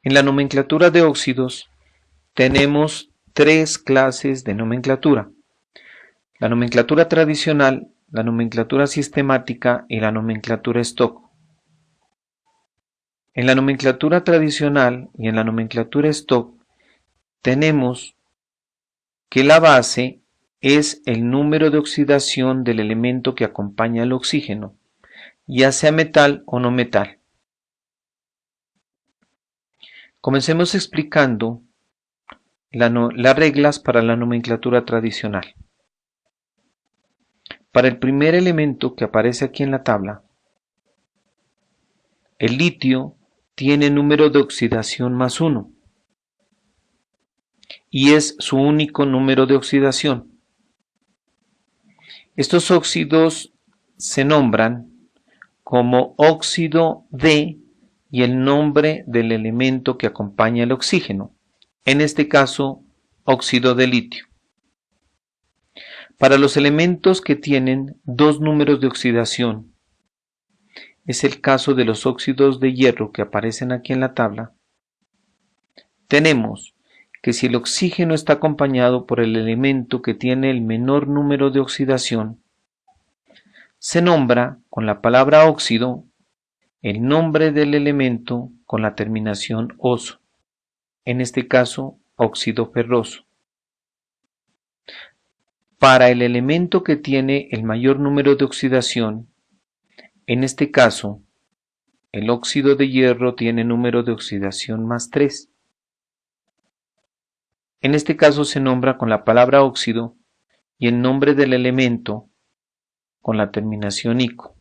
En la nomenclatura de óxidos tenemos tres clases de nomenclatura: la nomenclatura tradicional, la nomenclatura sistemática y la nomenclatura stock. En la nomenclatura tradicional y en la nomenclatura stock tenemos que la base es el número de oxidación del elemento que acompaña al oxígeno, ya sea metal o no metal. Comencemos explicando las reglas para la nomenclatura tradicional. Para el primer elemento que aparece aquí en la tabla, el litio tiene número de oxidación +1 y es su único número de oxidación. Estos óxidos se nombran como óxido de y el nombre del elemento que acompaña el oxígeno, en este caso óxido de litio. Para los elementos que tienen dos números de oxidación, es el caso de los óxidos de hierro que aparecen aquí en la tabla, tenemos que si el oxígeno está acompañado por el elemento que tiene el menor número de oxidación, se nombra con la palabra óxido el nombre del elemento con la terminación oso, en este caso óxido ferroso. Para el elemento que tiene el mayor número de oxidación, en este caso el óxido de hierro tiene número de oxidación +3. En este caso se nombra con la palabra óxido y el nombre del elemento con la terminación ico,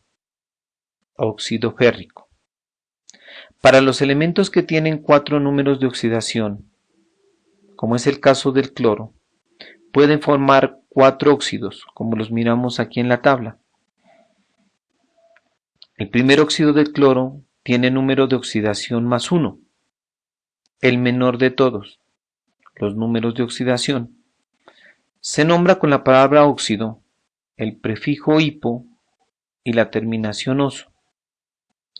óxido férrico. Para los elementos que tienen 4 números de oxidación, como es el caso del cloro, pueden formar 4 óxidos, como los miramos aquí en la tabla. El primer óxido del cloro tiene número de oxidación +1, el menor de todos los números de oxidación. Se nombra con la palabra óxido, el prefijo hipo y la terminación oso,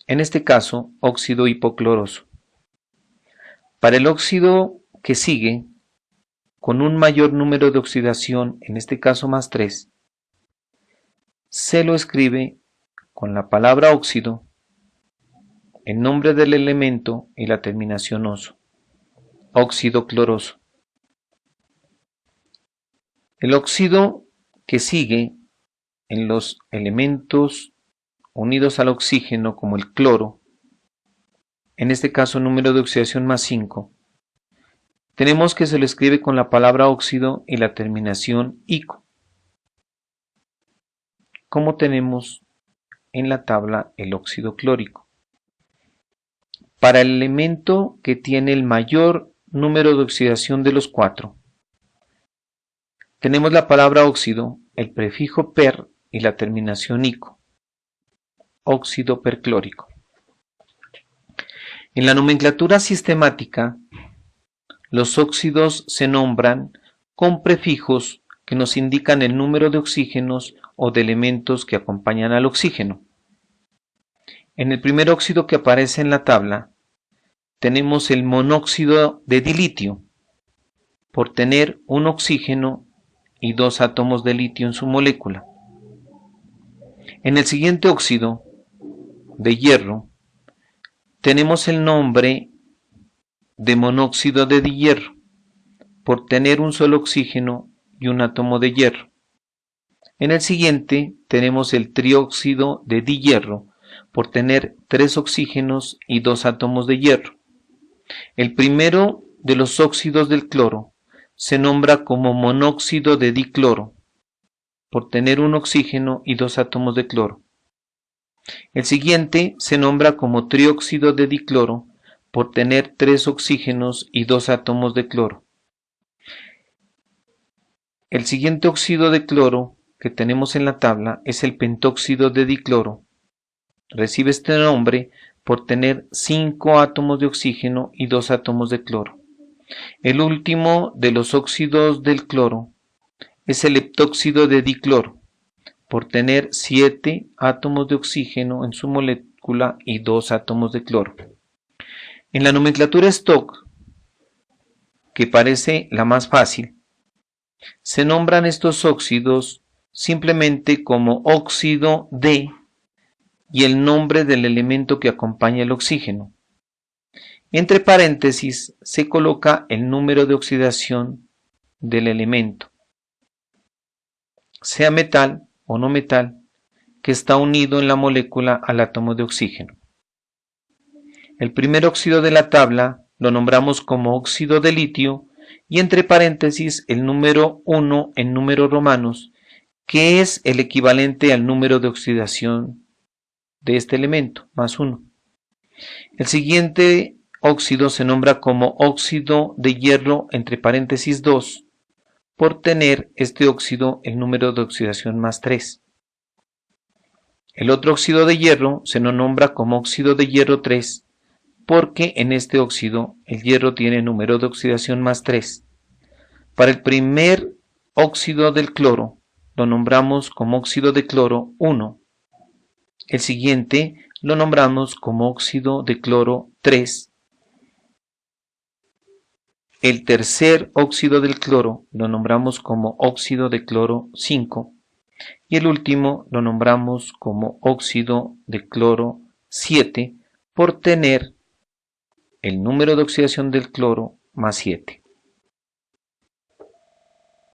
en este caso óxido hipocloroso. Para el óxido que sigue, con un mayor número de oxidación, en este caso +3, se lo escribe con la palabra óxido, el nombre del elemento y la terminación oso, óxido cloroso. El óxido que sigue en los elementos unidos al oxígeno, como el cloro, en este caso número de oxidación +5, tenemos que se lo escribe con la palabra óxido y la terminación ico, como tenemos en la tabla el óxido clórico. Para el elemento que tiene el mayor número de oxidación de los 4, tenemos la palabra óxido, el prefijo per y la terminación ico, óxido perclórico. En la nomenclatura sistemática, los óxidos se nombran con prefijos que nos indican el número de oxígenos o de elementos que acompañan al oxígeno. En el primer óxido que aparece en la tabla, tenemos el monóxido de dilitio, por tener un oxígeno y 2 átomos de litio en su molécula. En el siguiente óxido de hierro tenemos el nombre de monóxido de dihierro, por tener un solo oxígeno y un átomo de hierro. En el siguiente tenemos el trióxido de dihierro, por tener 3 oxígenos y 2 átomos de hierro. El primero de los óxidos del cloro se nombra como monóxido de dicloro, por tener un oxígeno y 2 átomos de cloro. El siguiente se nombra como trióxido de dicloro, por tener 3 oxígenos y 2 átomos de cloro. El siguiente óxido de cloro que tenemos en la tabla es el pentóxido de dicloro. Recibe este nombre por tener 5 átomos de oxígeno y 2 átomos de cloro. El último de los óxidos del cloro es el heptóxido de dicloro, por tener 7 átomos de oxígeno en su molécula y 2 átomos de cloro. En la nomenclatura Stock, que parece la más fácil, se nombran estos óxidos simplemente como óxido de y el nombre del elemento que acompaña el oxígeno. Entre paréntesis se coloca el número de oxidación del elemento, sea metal o no metal, que está unido en la molécula al átomo de oxígeno. El primer óxido de la tabla lo nombramos como óxido de litio y entre paréntesis el número 1 en números romanos, que es el equivalente al número de oxidación de este elemento, más 1. El siguiente óxido se nombra como óxido de hierro entre paréntesis 2, por tener este óxido el número de oxidación más 3. El otro óxido de hierro se lo nombra como óxido de hierro 3, porque en este óxido el hierro tiene número de oxidación más 3. Para el primer óxido del cloro lo nombramos como óxido de cloro 1. El siguiente lo nombramos como óxido de cloro 3. El tercer óxido del cloro lo nombramos como óxido de cloro 5. Y el último lo nombramos como óxido de cloro 7 por tener el número de oxidación del cloro más 7.